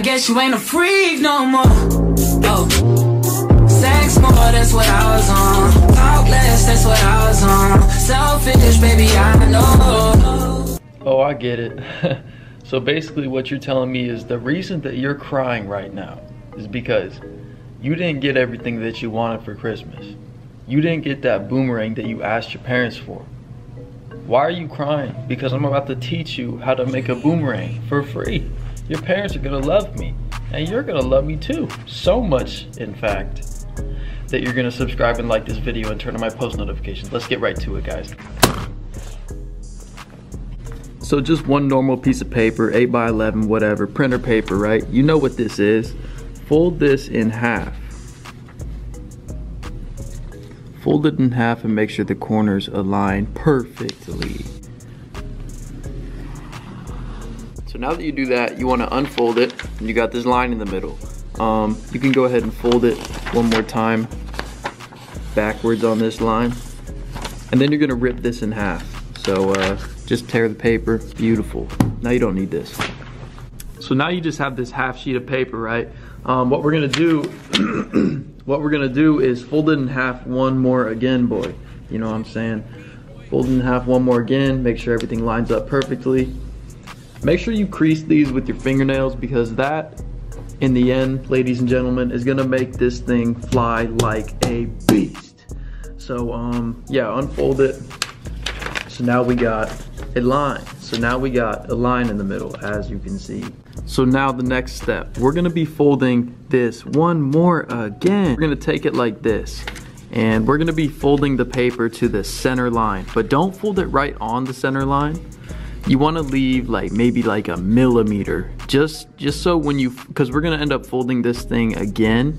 guess you ain't a freak no more. Oh, sex more, that's what I was on. Talk less, that's what I was on. Selfish, baby, I know. Oh, I get it. So basically what you're telling me is the reason that you're crying right now is because you didn't get everything that you wanted for Christmas. You didn't get that boomerang that you asked your parents for. Why are you crying? Because I'm about to teach you how to make a boomerang for free. Your parents are gonna love me, and you're gonna love me too. So much, in fact, that you're gonna subscribe and like this video and turn on my post notifications. Let's get right to it, guys. So just one normal piece of paper, 8 by 11, whatever, printer paper, right? You know what this is. Fold this in half. Fold it in half and make sure the corners align perfectly. So now that you do that, you want to unfold it, and you got this line in the middle. You can go ahead and fold it one more time backwards on this line, and then you're gonna rip this in half. So just tear the paper. Beautiful. Now you don't need this. So now you just have this half sheet of paper, right? What we're gonna do what we're gonna do is fold it in half one more again, boy. You know what I'm saying? Fold it in half one more again, make sure everything lines up perfectly. Make sure you crease these with your fingernails, because that, in the end, ladies and gentlemen, is gonna make this thing fly like a beast. So yeah, unfold it. So now we got a line. So now we got a line in the middle, as you can see. So now the next step, we're gonna be folding this one more again. We're gonna take it like this, and we're gonna be folding the paper to the center line, but don't fold it right on the center line. You wanna leave like maybe like a millimeter, just so when you, because we're gonna end up folding this thing again,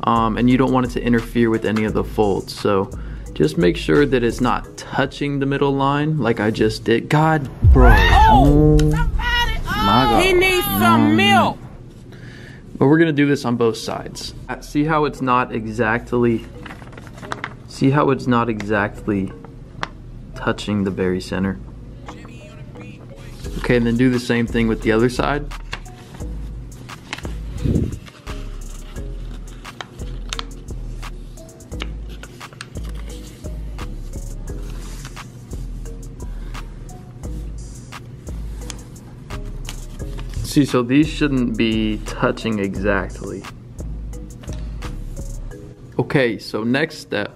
and you don't want it to interfere with any of the folds. So just make sure that it's not touching the middle line like I just did. God, bro. Oh, my God. He needs some milk. But we're gonna do this on both sides. See how it's not exactly, touching the very center? Okay, and then do the same thing with the other side. See, so these shouldn't be touching exactly. Okay, so next step,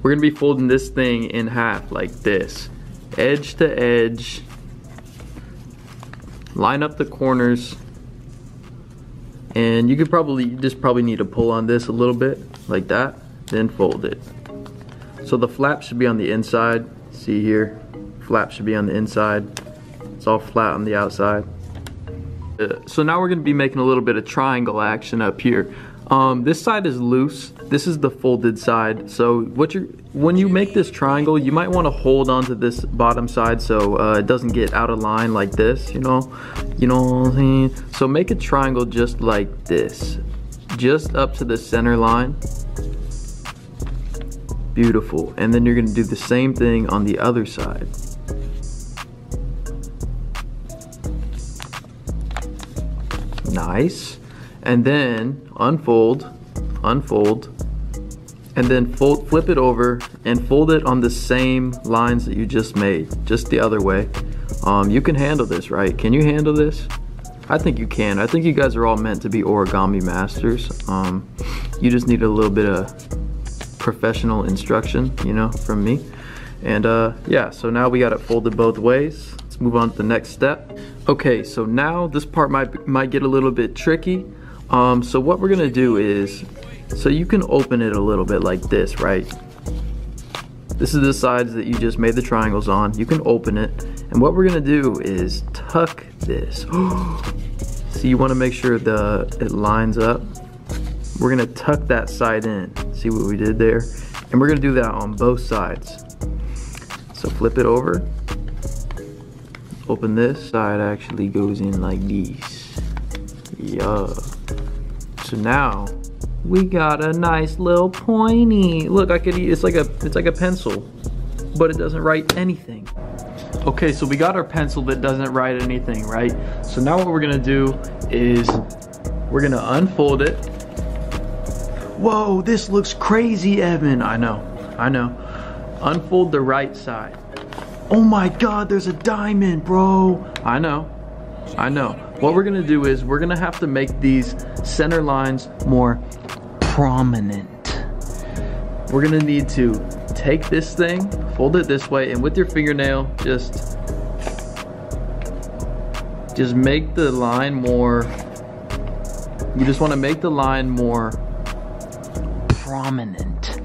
we're gonna be folding this thing in half like this, edge to edge. Line up the corners, and you could probably need to pull on this a little bit like that, then fold it. So the flap should be on the inside. See here, flap should be on the inside. It's all flat on the outside. So now we're gonna be making a little bit of triangle action up here. This side is loose. This is the folded side. So when you make this triangle, you might want to hold onto this bottom side so it doesn't get out of line like this, you know what I'm saying? So make a triangle just like this, just up to the center line. Beautiful. And then you're gonna do the same thing on the other side. Nice. And then unfold, and then flip it over and fold it on the same lines that you just made, just the other way. You can handle this, right? Can you handle this? I think you can. I think you guys are all meant to be origami masters. You just need a little bit of professional instruction, you know, from me. And yeah, so now we got it folded both ways. Let's move on to the next step. Okay, so now this part might get a little bit tricky. So what we're gonna do is, so you can open it a little bit like this, right? This is the sides that you just made the triangles on. You can open it, and what we're gonna do is tuck this. So you wanna make sure it lines up. We're gonna tuck that side in. See what we did there? And we're gonna do that on both sides. So flip it over. Open this. Side actually goes in like this. Yeah. So now we got a nice little pointy. Look, it's like a pencil, but it doesn't write anything. Okay, so we got our pencil that doesn't write anything, right? So now what we're gonna do is we're gonna unfold it. Whoa, this looks crazy, Evan. I know. Unfold the right side. Oh my God, there's a diamond, bro. I know. What we're gonna do is we're gonna have to make these center lines more prominent. We're gonna need to take this thing, fold it this way, and with your fingernail, just make the line more, you just wanna make the line more prominent.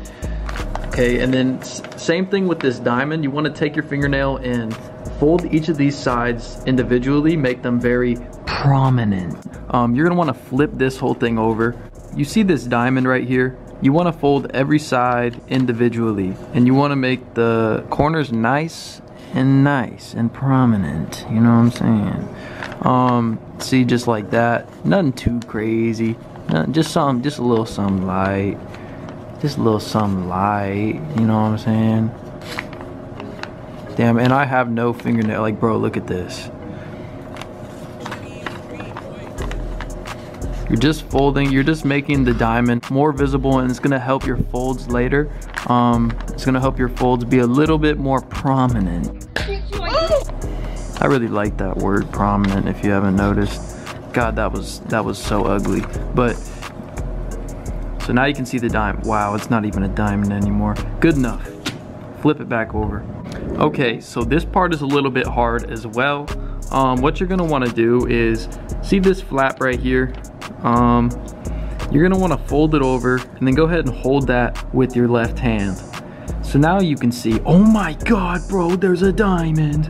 Okay, and then same thing with this diamond. You wanna take your fingernail and fold each of these sides individually, make them very prominent. You're gonna wanna flip this whole thing over. You see this diamond right here? You wanna fold every side individually, and you wanna make the corners nice and prominent, you know what I'm saying? See, just like that, nothing too crazy, just a little something light, you know what I'm saying? Damn, and I have no fingernail, like bro, look at this. You're just folding, you're just making the diamond more visible, and it's gonna help your folds later. It's gonna help your folds be a little bit more prominent. I really like that word, prominent, if you haven't noticed. God, that was so ugly. But, so now you can see the diamond. Wow, it's not even a diamond anymore. Good enough. Flip it back over. Okay, so this part is a little bit hard as well. What you're gonna wanna do is, see this flap right here? You're gonna wanna fold it over and then go ahead and hold that with your left hand. So now you can see, oh my God, bro, there's a diamond.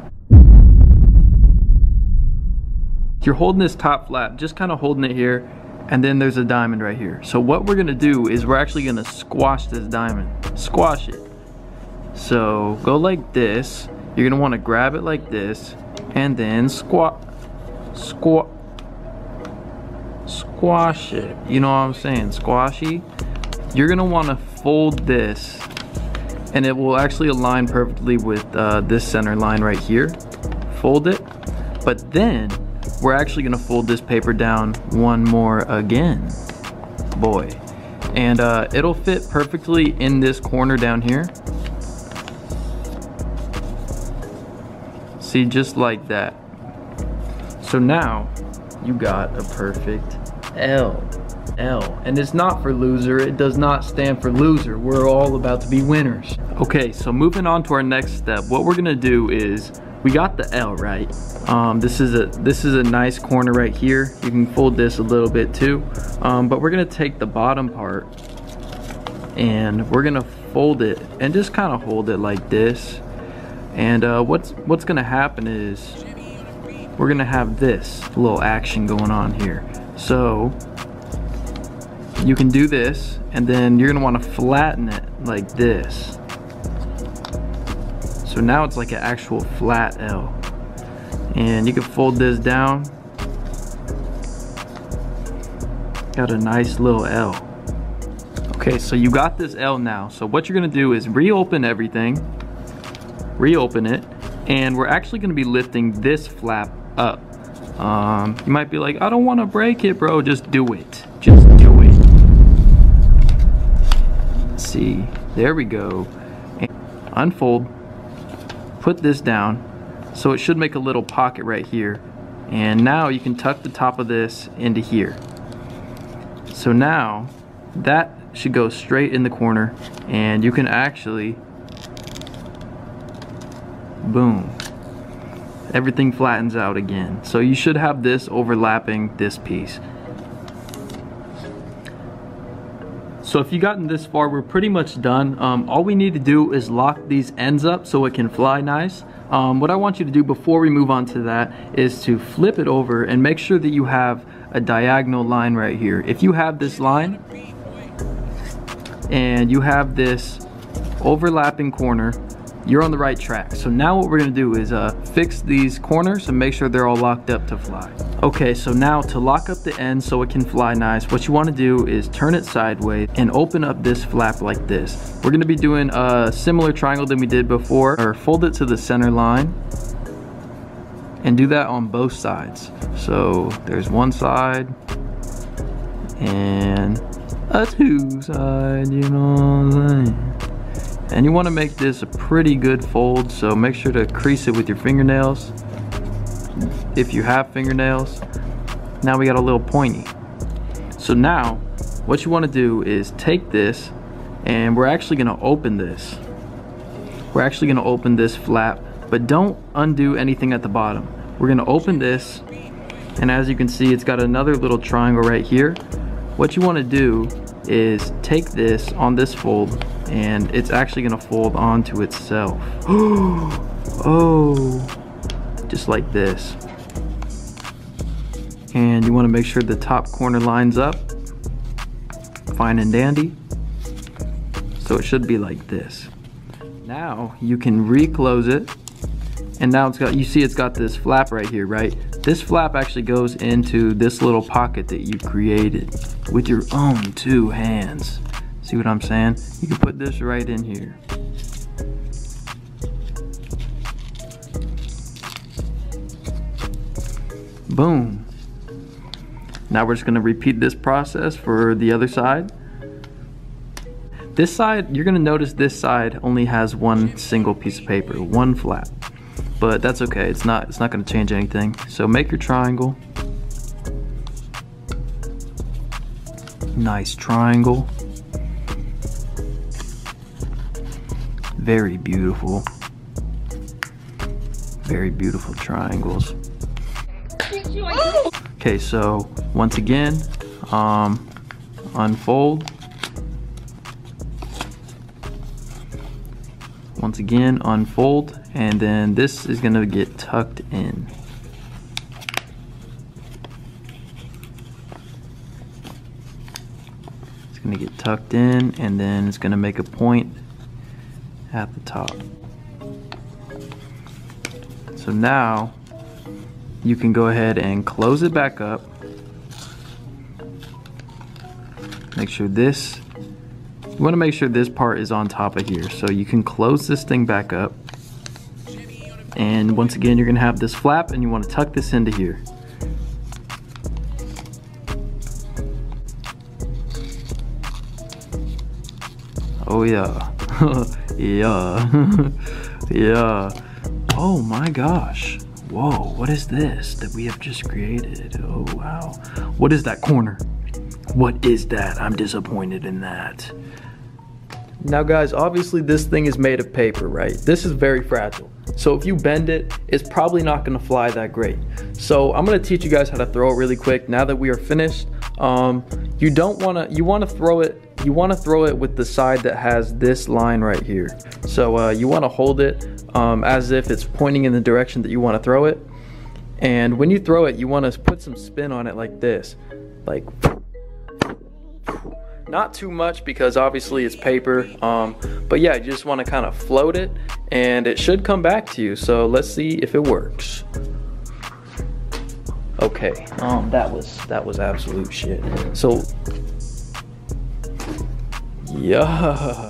You're holding this top flap, just kind of holding it here, and then there's a diamond right here. So what we're gonna do is we're actually gonna squash this diamond, squash it. So go like this, you're gonna wanna grab it like this, and then squash it, you know what I'm saying, squashy. You're gonna wanna fold this, and it will actually align perfectly with this center line right here. Fold it, but then we're actually gonna fold this paper down one more again, boy. And it'll fit perfectly in this corner down here. See, just like that. So now you got a perfect L. And it's not for loser, it does not stand for loser. We're all about to be winners. Okay, so moving on to our next step, what we're gonna do is, we got the L, right? This is a nice corner right here. You can fold this a little bit too. But we're gonna take the bottom part and we're gonna fold it and just kind of hold it like this. And what's gonna happen is we're gonna have this little action going on here. So you can do this, and then you're gonna wanna flatten it like this. So now it's like an actual flat L. And you can fold this down. Got a nice little L. Okay, so you got this L now. So what you're gonna do is reopen everything, reopen it, and we're actually gonna be lifting this flap up. You might be like, I don't wanna break it, bro. Just do it, just do it. Let's see, there we go. And unfold, put this down. So it should make a little pocket right here. And now you can tuck the top of this into here. So now that should go straight in the corner, and you can actually, boom, everything flattens out again. So you should have this overlapping this piece. So if you've gotten this far, we're pretty much done. All we need to do is lock these ends up so it can fly nice. What I want you to do before we move on to that is to flip it over and make sure that you have a diagonal line right here. If you have this line and you have this overlapping corner, you're on the right track. So now what we're gonna do is fix these corners and make sure they're all locked up to fly. Okay, so now to lock up the end so it can fly nice, what you wanna do is turn it sideways and open up this flap like this. We're gonna be doing a similar triangle than we did before, or fold it to the center line. And do that on both sides. So there's one side and a two side, you know what I'm saying? And you want to make this a pretty good fold, so make sure to crease it with your fingernails if you have fingernails. Now we got a little pointy. So now what you want to do is take this, and we're actually going to open this. We're actually going to open this flap, but don't undo anything at the bottom. We're going to open this, and as you can see, it's got another little triangle right here. What you want to do is take this on this fold, and it's actually going to fold onto itself. Oh, just like this. And you want to make sure the top corner lines up, fine and dandy. So it should be like this. Now you can reclose it, and now it's got, you see it's got this flap right here, right? This flap actually goes into this little pocket that you created with your own two hands. See what I'm saying? You can put this right in here. Boom. Now we're just gonna repeat this process for the other side. This side, you're gonna notice this side only has one single piece of paper, one flap. But that's okay, it's not gonna change anything. So make your triangle. Nice triangle. Very beautiful. Very beautiful triangles. Okay, so once again, unfold. Once again, unfold, and then this is gonna get tucked in. It's gonna get tucked in, and then it's gonna make a point at the top. So now you can go ahead and close it back up. Make sure this, you want to make sure this part is on top of here. So you can close this thing back up. And once again, you're going to have this flap, and you want to tuck this into here. Oh yeah. Yeah. Yeah. Oh my gosh. Whoa, what is this that we have just created? Oh wow. What is that corner? What is that? I'm disappointed in that. Now guys, obviously this thing is made of paper, right? This is very fragile. So if you bend it, it's probably not gonna fly that great. So I'm gonna teach you guys how to throw it really quick now that we are finished. You wanna throw it with the side that has this line right here. So you wanna hold it as if it's pointing in the direction that you wanna throw it. And when you throw it, you wanna put some spin on it like this. Like, not too much because obviously it's paper, but yeah, you just want to kind of float it and it should come back to you. So let's see if it works. Okay, that was absolute shit. So yeah.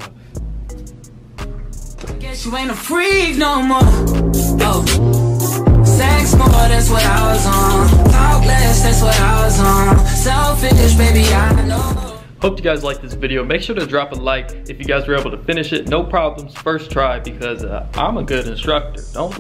Guess you ain't a freak no more. Oh, sex more, that's what I was on. Talk less, that's what I was on. Selfish, baby, I know. Hope you guys liked this video. Make sure to drop a like if you guys were able to finish it. No problems, first try, because I'm a good instructor. Don't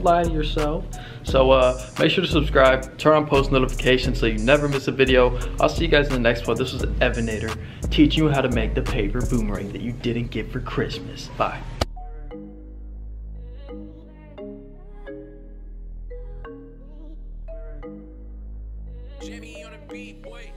lie to yourself. So make sure to subscribe, turn on post notifications so you never miss a video. I'll see you guys in the next one. This was Evanator teaching you how to make the paper boomerang that you didn't get for Christmas. Bye. Jimmy on a beat, boy.